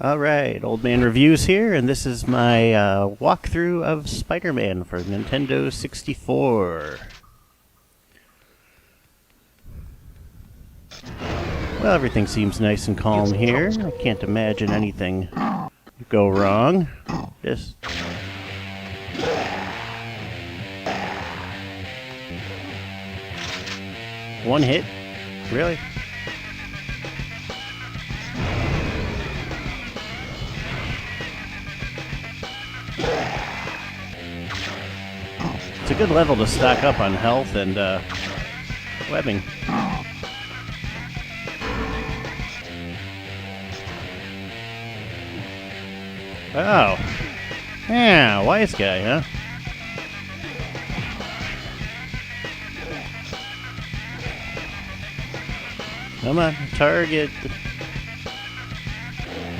Alright, Old Man Reviews here, and this is my walkthrough of Spider-Man for Nintendo 64. Well, everything seems nice and calm here. I can't imagine anything go wrong. Just... one hit? Really? It's a good level to stock up on health and webbing. Oh. Yeah, wise guy, huh? Come on, target.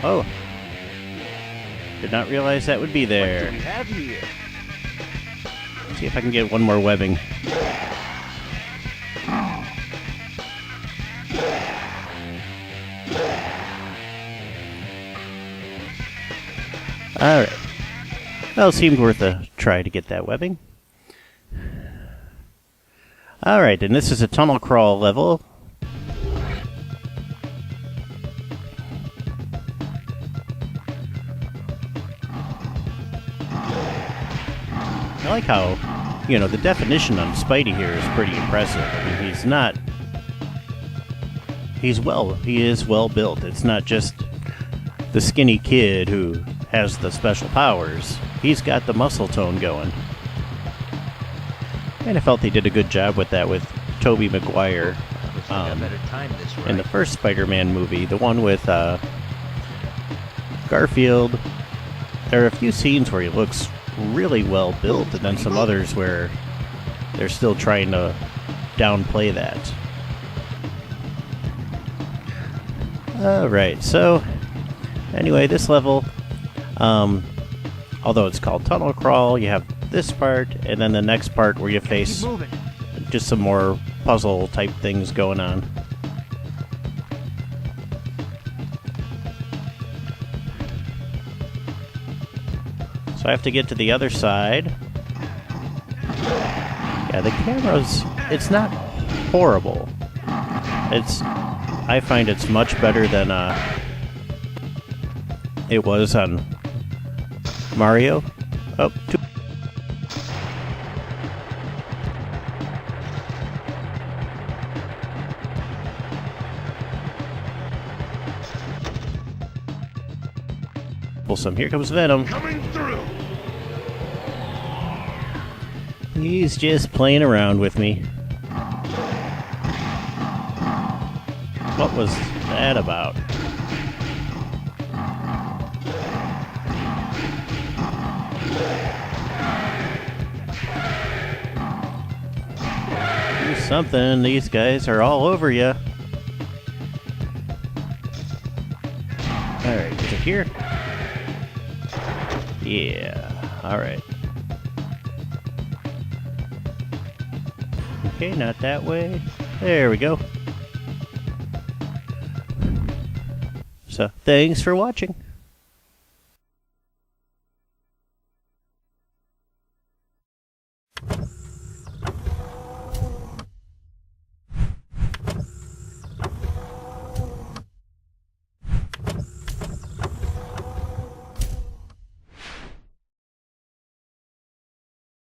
Oh. Did not realize that would be there. What do we have here? See if I can get one more webbing. Alright. Well, it seemed worth a try to get that webbing. Alright, and this is a tunnel crawl level. I like how, the definition on Spidey here is pretty impressive. I mean, he is well built. It's not just the skinny kid who has the special powers. He's got the muscle tone going. And I felt they did a good job with that with Tobey Maguire in the first Spider-Man movie, the one with Garfield. There are a few scenes where he looks really well built, and then some others where they're still trying to downplay that. Alright, so anyway, this level, although it's called Tunnel Crawl, you have this part, and then the next part where you face just some more puzzle type things going on. So I have to get to the other side. Yeah, the camera's... it's not horrible. I find it's much better than it was on Mario. Oh, some. Here comes Venom. Coming through. He's just playing around with me. What was that about? Do something. These guys are all over you. Alright, is it here? Yeah, alright. Okay, not that way. There we go. So, thanks for watching.